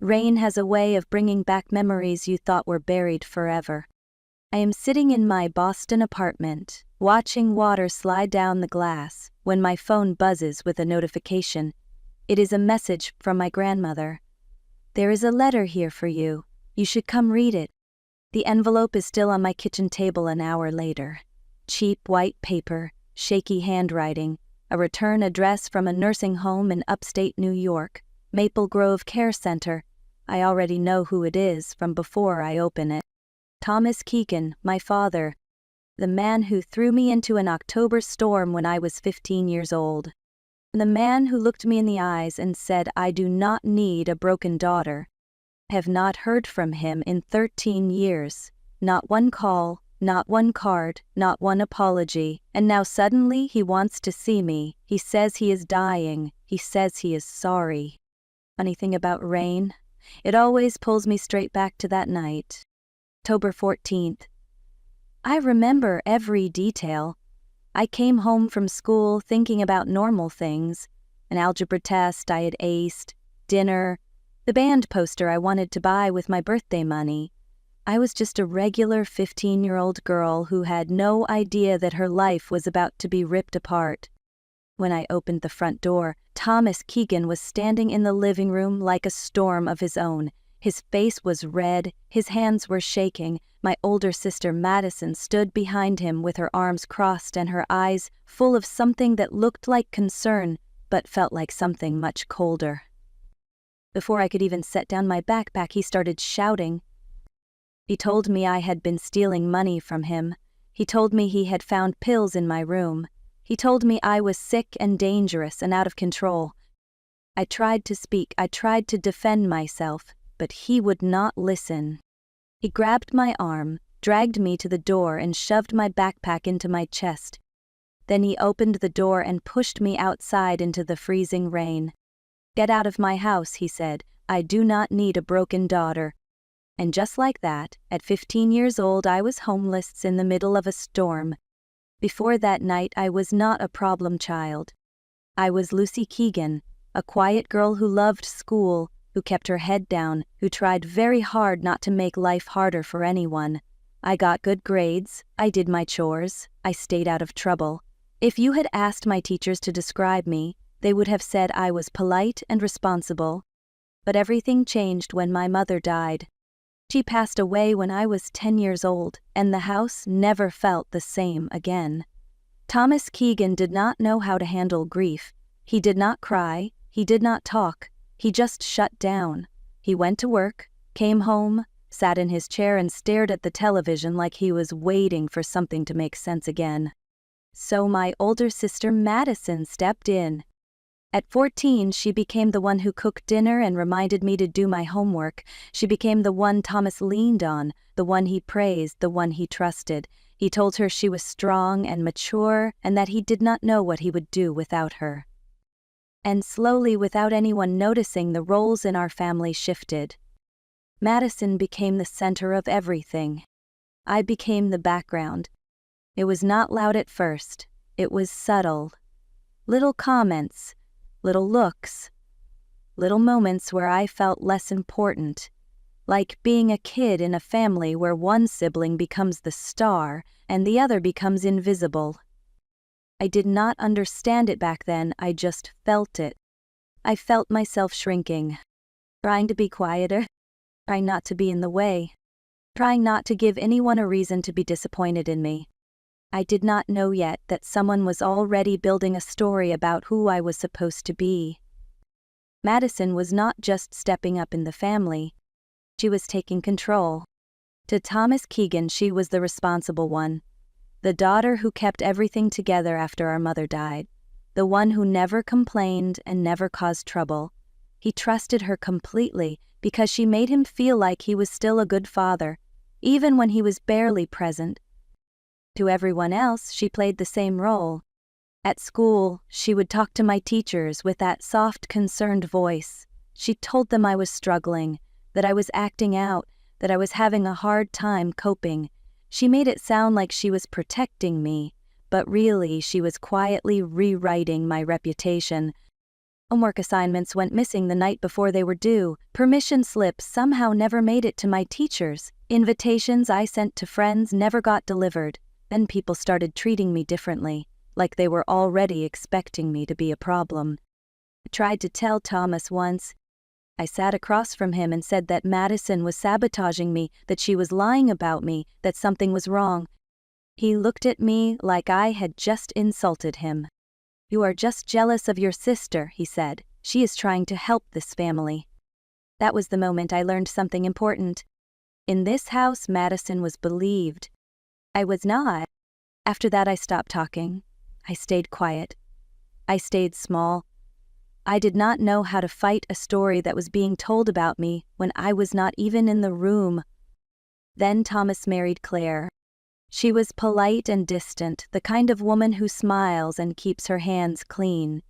Rain has a way of bringing back memories you thought were buried forever. I am sitting in my Boston apartment, watching water slide down the glass, when my phone buzzes with a notification. It is a message from my grandmother. "There is a letter here for you. You should come read it." The envelope is still on my kitchen table an hour later. Cheap white paper, shaky handwriting, a return address from a nursing home in upstate New York, Maple Grove Care Center. I already know who it is from before I open it. Thomas Keegan, my father. The man who threw me into an October storm when I was 15 years old. The man who looked me in the eyes and said, "I do not need a broken daughter." I have not heard from him in 13 years. Not one call, not one card, not one apology, and now suddenly he wants to see me. He says he is dying. He says he is sorry. Funny thing about rain, it always pulls me straight back to that night. October 14th. I remember every detail. I came home from school thinking about normal things. An algebra test I had aced, dinner, the band poster I wanted to buy with my birthday money. I was just a regular 15-year-old girl who had no idea that her life was about to be ripped apart. When I opened the front door, Thomas Keegan was standing in the living room like a storm of his own. His face was red, his hands were shaking. My older sister Madison stood behind him with her arms crossed and her eyes full of something that looked like concern, but felt like something much colder. Before I could even set down my backpack, he started shouting. He told me I had been stealing money from him. He told me he had found pills in my room. He told me I was sick and dangerous and out of control. I tried to speak, I tried to defend myself, but he would not listen. He grabbed my arm, dragged me to the door and shoved my backpack into my chest. Then he opened the door and pushed me outside into the freezing rain. "Get out of my house," he said. "I do not need a broken daughter." And just like that, at 15 years old, I was homeless in the middle of a storm. Before that night, I was not a problem child. I was Lucy Keegan, a quiet girl who loved school, who kept her head down, who tried very hard not to make life harder for anyone. I got good grades, I did my chores, I stayed out of trouble. If you had asked my teachers to describe me, they would have said I was polite and responsible. But everything changed when my mother died. She passed away when I was 10 years old, and the house never felt the same again. Thomas Keegan did not know how to handle grief. He did not cry, he did not talk, he just shut down. He went to work, came home, sat in his chair and stared at the television like he was waiting for something to make sense again. So my older sister Madison stepped in. At 14, she became the one who cooked dinner and reminded me to do my homework. She became the one Thomas leaned on, the one he praised, the one he trusted. He told her she was strong and mature and that he did not know what he would do without her. And slowly, without anyone noticing, the roles in our family shifted. Madison became the center of everything. I became the background. It was not loud at first. It was subtle. Little comments, little looks, little moments where I felt less important, like being a kid in a family where one sibling becomes the star and the other becomes invisible. I did not understand it back then, I just felt it. I felt myself shrinking, trying to be quieter, trying not to be in the way, trying not to give anyone a reason to be disappointed in me. I did not know yet that someone was already building a story about who I was supposed to be. Madison was not just stepping up in the family. She was taking control. To Thomas Keegan, she was the responsible one. The daughter who kept everything together after our mother died. The one who never complained and never caused trouble. He trusted her completely because she made him feel like he was still a good father, even when he was barely present. To everyone else, she played the same role. At school, she would talk to my teachers with that soft, concerned voice. She told them I was struggling, that I was acting out, that I was having a hard time coping. She made it sound like she was protecting me, but really she was quietly rewriting my reputation. Homework assignments went missing the night before they were due. Permission slips somehow never made it to my teachers. Invitations I sent to friends never got delivered. Then people started treating me differently, like they were already expecting me to be a problem. I tried to tell Thomas once. I sat across from him and said that Madison was sabotaging me, that she was lying about me, that something was wrong. He looked at me like I had just insulted him. "You are just jealous of your sister," he said. "She is trying to help this family." That was the moment I learned something important. In this house, Madison was believed. I was not. After that, I stopped talking. I stayed quiet. I stayed small. I did not know how to fight a story that was being told about me when I was not even in the room. Then Thomas married Claire. She was polite and distant, the kind of woman who smiles and keeps her hands clean.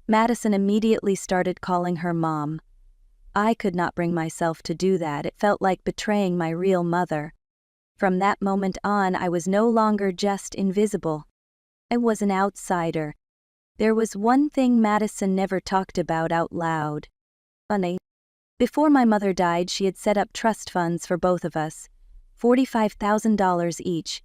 Madison immediately started calling her mom. I could not bring myself to do that. It felt like betraying my real mother. From that moment on, I was no longer just invisible. I was an outsider. There was one thing Madison never talked about out loud. Money. Before my mother died, she had set up trust funds for both of us, $45,000 each.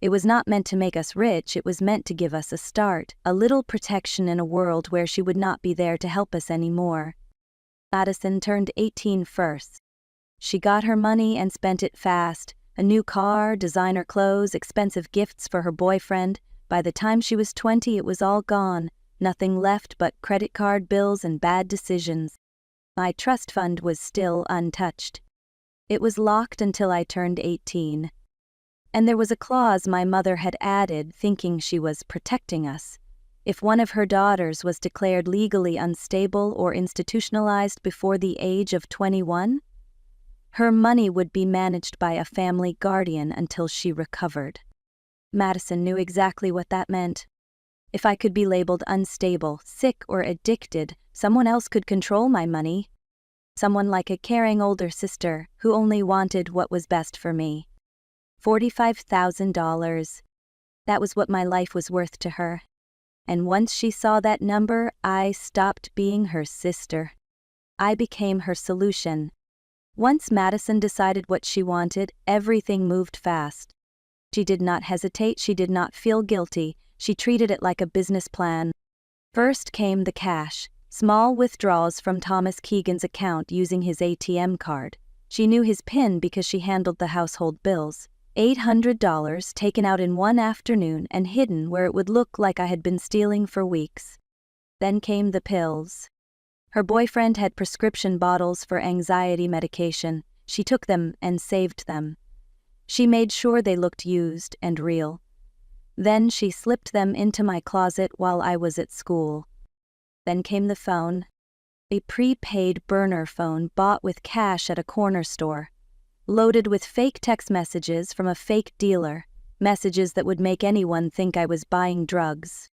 It was not meant to make us rich, it was meant to give us a start, a little protection in a world where she would not be there to help us anymore. Madison turned 18 first. She got her money and spent it fast. A new car, designer clothes, expensive gifts for her boyfriend. By the time she was 20, it was all gone. Nothing left but credit card bills and bad decisions. My trust fund was still untouched. It was locked until I turned 18. And there was a clause my mother had added, thinking she was protecting us. If one of her daughters was declared legally unstable or institutionalized before the age of 21, her money would be managed by a family guardian until she recovered. Madison knew exactly what that meant. If I could be labeled unstable, sick, or addicted, someone else could control my money. Someone like a caring older sister who only wanted what was best for me. $45,000. That was what my life was worth to her. And once she saw that number, I stopped being her sister. I became her solution. Once Madison decided what she wanted, everything moved fast. She did not hesitate, she did not feel guilty, she treated it like a business plan. First came the cash, small withdrawals from Thomas Keegan's account using his ATM card. She knew his PIN because she handled the household bills. $800 taken out in one afternoon and hidden where it would look like I had been stealing for weeks. Then came the pills. Her boyfriend had prescription bottles for anxiety medication. She took them and saved them. She made sure they looked used and real. Then she slipped them into my closet while I was at school. Then came the phone. A prepaid burner phone bought with cash at a corner store. Loaded with fake text messages from a fake dealer. Messages that would make anyone think I was buying drugs.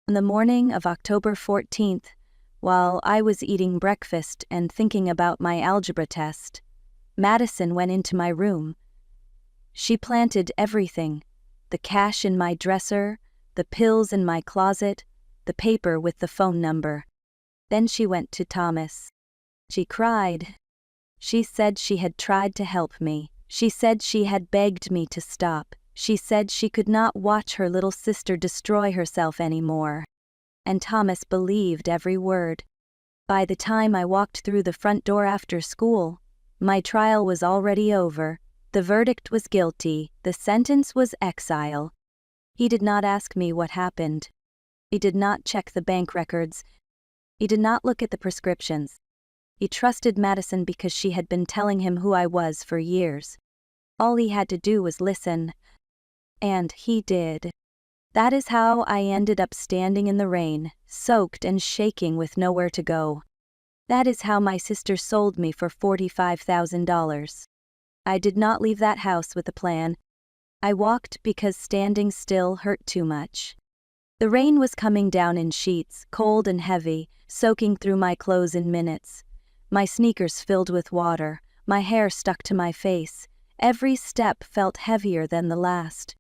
On the morning of October 14th, while I was eating breakfast and thinking about my algebra test, Madison went into my room. She planted everything, the cash in my dresser, the pills in my closet, the paper with the phone number. Then she went to Thomas. She cried. She said she had tried to help me. She said she had begged me to stop. She said she could not watch her little sister destroy herself anymore. And Thomas believed every word. By the time I walked through the front door after school, my trial was already over. The verdict was guilty, the sentence was exile. He did not ask me what happened. He did not check the bank records. He did not look at the prescriptions. He trusted Madison because she had been telling him who I was for years. All he had to do was listen. And he did. That is how I ended up standing in the rain, soaked and shaking with nowhere to go. That is how my sister sold me for $45,000. I did not leave that house with a plan. I walked because standing still hurt too much. The rain was coming down in sheets, cold and heavy, soaking through my clothes in minutes. My sneakers filled with water, my hair stuck to my face. Every step felt heavier than the last.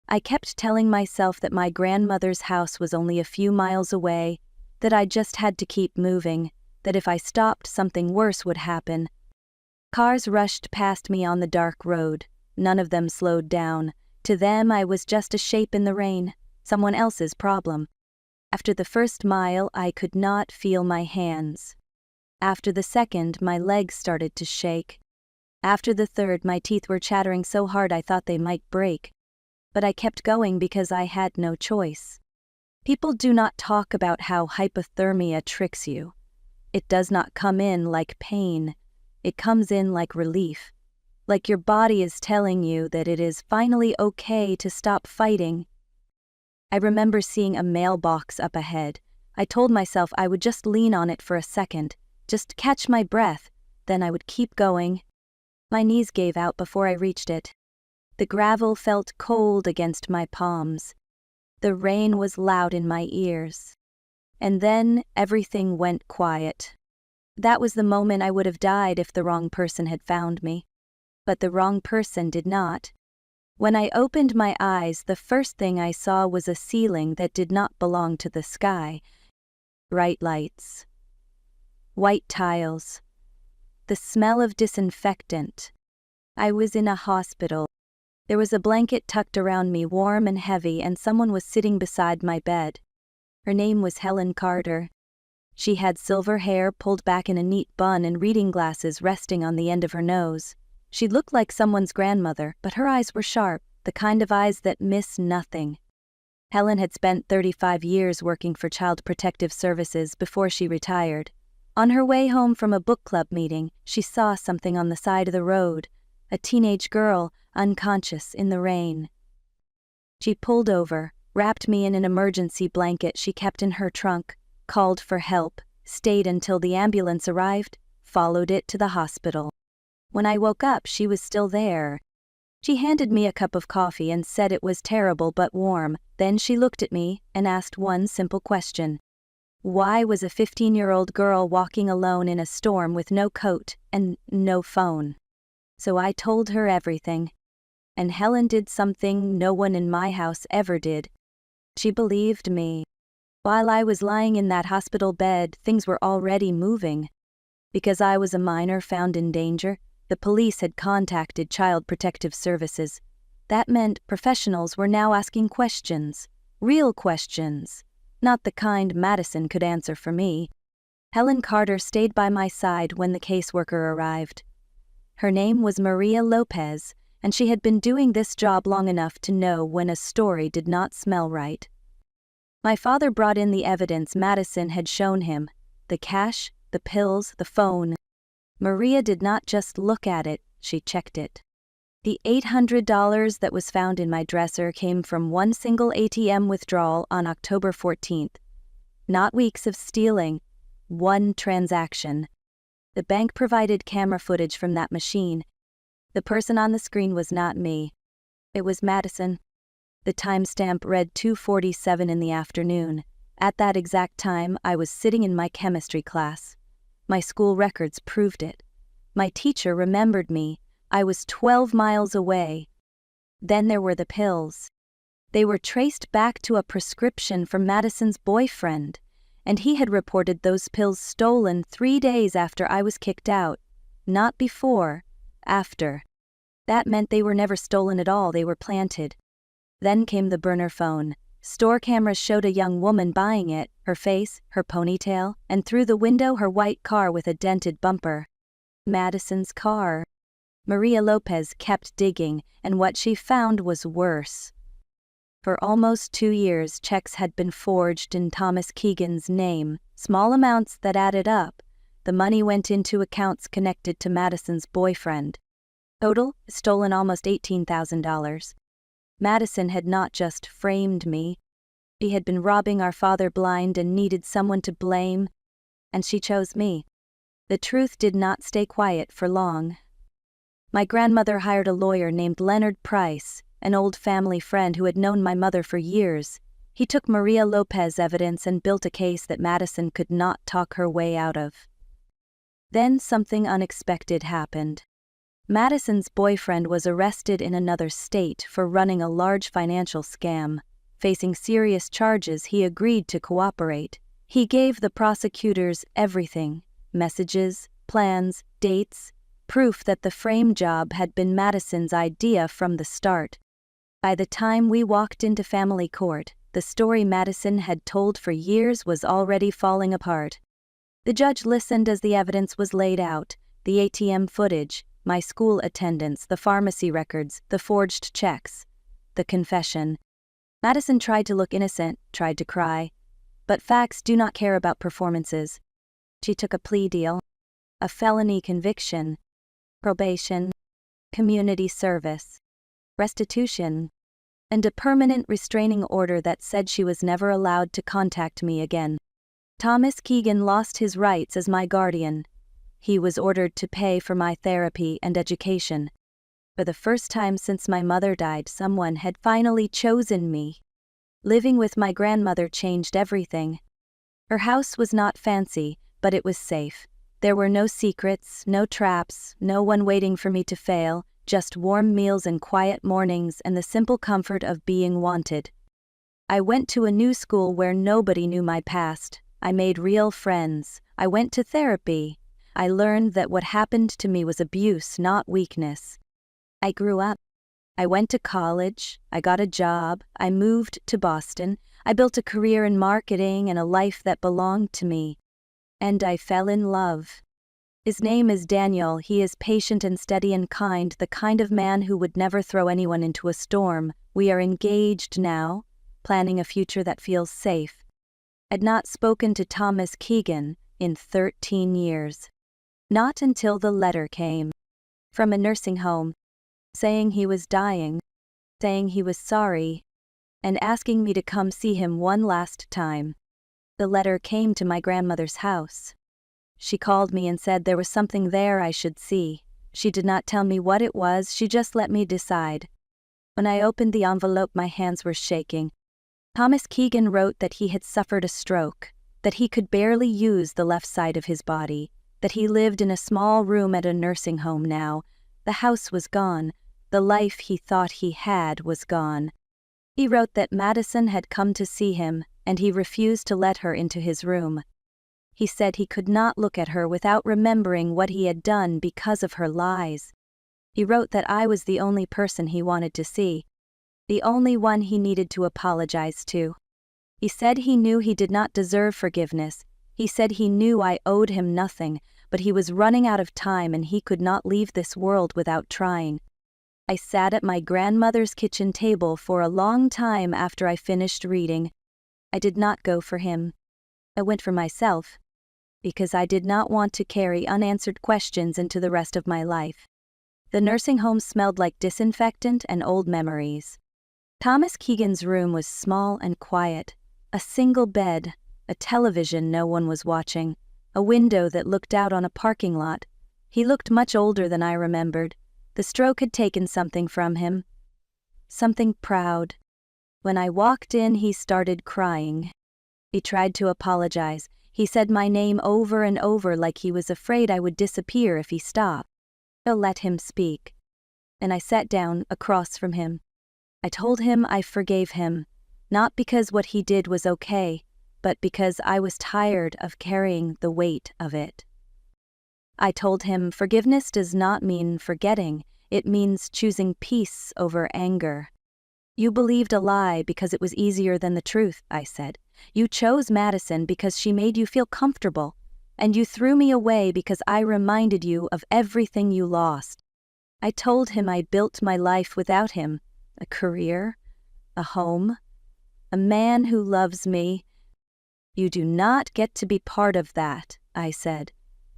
I kept telling myself that my grandmother's house was only a few miles away, that I just had to keep moving, that if I stopped something worse would happen. Cars rushed past me on the dark road. None of them slowed down. To them I was just a shape in the rain, someone else's problem. After the first mile I could not feel my hands. After the second my legs started to shake. After the third my teeth were chattering so hard I thought they might break. But I kept going because I had no choice. People do not talk about how hypothermia tricks you. It does not come in like pain. It comes in like relief. Like your body is telling you that it is finally okay to stop fighting. I remember seeing a mailbox up ahead. I told myself I would just lean on it for a second, just catch my breath, then I would keep going. My knees gave out before I reached it. The gravel felt cold against my palms. The rain was loud in my ears. And then everything went quiet. That was the moment I would have died if the wrong person had found me. But the wrong person did not. When I opened my eyes, the first thing I saw was a ceiling that did not belong to the sky. Bright lights. White tiles. The smell of disinfectant. I was in a hospital. There was a blanket tucked around me, warm and heavy, and someone was sitting beside my bed. Her name was Helen Carter. She had silver hair pulled back in a neat bun and reading glasses resting on the end of her nose. She looked like someone's grandmother, but her eyes were sharp, the kind of eyes that miss nothing. Helen had spent 35 years working for Child Protective Services before she retired. On her way home from a book club meeting, she saw something on the side of the road, a teenage girl, unconscious in the rain. She pulled over, wrapped me in an emergency blanket she kept in her trunk, called for help, stayed until the ambulance arrived, followed it to the hospital. When I woke up, she was still there. She handed me a cup of coffee and said it was terrible but warm. Then she looked at me and asked one simple question. Why was a 15-year-old girl walking alone in a storm with no coat and no phone? So I told her everything. And Helen did something no one in my house ever did. She believed me. While I was lying in that hospital bed, things were already moving. Because I was a minor found in danger, the police had contacted Child Protective Services. That meant professionals were now asking questions. Real questions. Not the kind Madison could answer for me. Helen Carter stayed by my side when the caseworker arrived. Her name was Maria Lopez, and she had been doing this job long enough to know when a story did not smell right. My father brought in the evidence Madison had shown him, the cash, the pills, the phone. Maria did not just look at it, she checked it. The $800 that was found in my dresser came from one single ATM withdrawal on October 14th. Not weeks of stealing, one transaction. The bank provided camera footage from that machine. The person on the screen was not me. It was Madison. The timestamp read 2:47 in the afternoon. At that exact time, I was sitting in my chemistry class. My school records proved it. My teacher remembered me. I was 12 miles away. Then there were the pills. They were traced back to a prescription from Madison's boyfriend, and he had reported those pills stolen 3 days after I was kicked out. Not before, after. That meant they were never stolen at all, they were planted. Then came the burner phone. Store cameras showed a young woman buying it, her face, her ponytail, and through the window her white car with a dented bumper. Madison's car. Maria Lopez kept digging, and what she found was worse. For almost 2 years, checks had been forged in Thomas Keegan's name, small amounts that added up. The money went into accounts connected to Madison's boyfriend. Total, stolen almost $18,000. Madison had not just framed me. She had been robbing our father blind and needed someone to blame, and she chose me. The truth did not stay quiet for long. My grandmother hired a lawyer named Leonard Price, an old family friend who had known my mother for years. He took Maria Lopez evidence and built a case that Madison could not talk her way out of. Then something unexpected happened. Madison's boyfriend was arrested in another state for running a large financial scam. Facing serious charges, he agreed to cooperate. He gave the prosecutors everything: messages, plans, dates, proof that the frame job had been Madison's idea from the start. By the time we walked into family court, the story Madison had told for years was already falling apart. The judge listened as the evidence was laid out: the ATM footage, my school attendance, the pharmacy records, the forged checks, the confession. Madison tried to look innocent, tried to cry. But facts do not care about performances. She took a plea deal, a felony conviction, probation, community service, restitution, and a permanent restraining order that said she was never allowed to contact me again. Thomas Keegan lost his rights as my guardian. He was ordered to pay for my therapy and education. For the first time since my mother died, someone had finally chosen me. Living with my grandmother changed everything. Her house was not fancy, but it was safe. There were no secrets, no traps, no one waiting for me to fail, just warm meals and quiet mornings and the simple comfort of being wanted. I went to a new school where nobody knew my past. I made real friends. I went to therapy. I learned that what happened to me was abuse, not weakness. I grew up. I went to college, I got a job, I moved to Boston, I built a career in marketing and a life that belonged to me. And I fell in love. His name is Daniel. He is patient and steady and kind, the kind of man who would never throw anyone into a storm. We are engaged now, planning a future that feels safe. I'd not spoken to Thomas Keegan in 13 years. Not until the letter came. From a nursing home. Saying he was dying, saying he was sorry, and asking me to come see him one last time. The letter came to my grandmother's house. She called me and said there was something there I should see. She did not tell me what it was, she just let me decide. When I opened the envelope, my hands were shaking. Thomas Keegan wrote that he had suffered a stroke, that he could barely use the left side of his body, that he lived in a small room at a nursing home now. The house was gone. The life he thought he had was gone. He wrote that Madison had come to see him, and he refused to let her into his room. He said he could not look at her without remembering what he had done because of her lies. He wrote that I was the only person he wanted to see, the only one he needed to apologize to. He said he knew he did not deserve forgiveness. He said he knew I owed him nothing, but he was running out of time and he could not leave this world without trying. I sat at my grandmother's kitchen table for a long time after I finished reading. I did not go for him. I went for myself, because I did not want to carry unanswered questions into the rest of my life. The nursing home smelled like disinfectant and old memories. Thomas Keegan's room was small and quiet. A single bed, a television no one was watching, a window that looked out on a parking lot. He looked much older than I remembered. The stroke had taken something from him. Something proud. When I walked in, he started crying. He tried to apologize. He said my name over and over like he was afraid I would disappear if he stopped. I let him speak. And I sat down across from him. I told him I forgave him, not because what he did was okay, but because I was tired of carrying the weight of it. I told him forgiveness does not mean forgetting, it means choosing peace over anger. You believed a lie because it was easier than the truth, I said. You chose Madison because she made you feel comfortable, and you threw me away because I reminded you of everything you lost. I told him I built my life without him, a career, a home, a man who loves me. You do not get to be part of that, I said.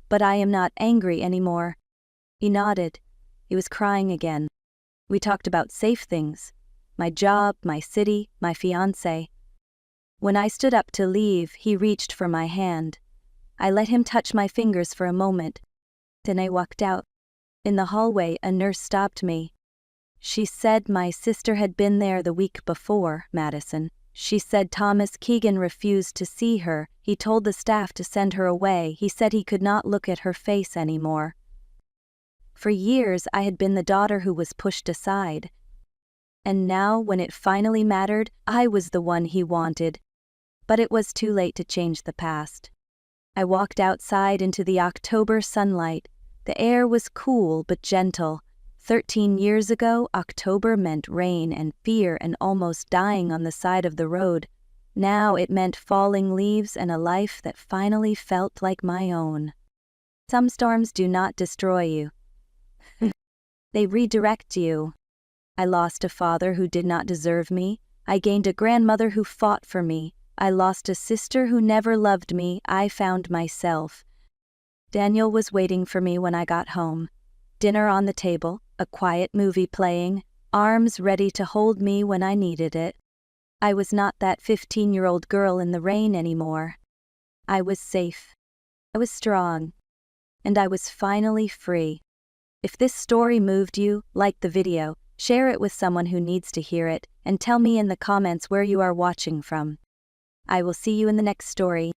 But I am not angry anymore. He nodded. He was crying again. We talked about safe things. My job, my city, my fiancé. When I stood up to leave, he reached for my hand. I let him touch my fingers for a moment. Then I walked out. In the hallway, a nurse stopped me. She said my sister had been there the week before, Madison. She said Thomas Keegan refused to see her. He told the staff to send her away. He said he could not look at her face anymore. For years, I had been the daughter who was pushed aside. And now, when it finally mattered, I was the one he wanted. but it was too late to change the past. I walked outside into the October sunlight. The air was cool but gentle. 13 years ago, October meant rain and fear and almost dying on the side of the road. Now it meant falling leaves and a life that finally felt like my own. Some storms do not destroy you. They redirect you. I lost a father who did not deserve me. I gained a grandmother who fought for me. I lost a sister who never loved me. I found myself. Daniel was waiting for me when I got home. Dinner on the table, a quiet movie playing, arms ready to hold me when I needed it. I was not that 15-year-old girl in the rain anymore. I was safe. I was strong. And I was finally free. If this story moved you, like the video, share it with someone who needs to hear it, and tell me in the comments where you are watching from. I will see you in the next story.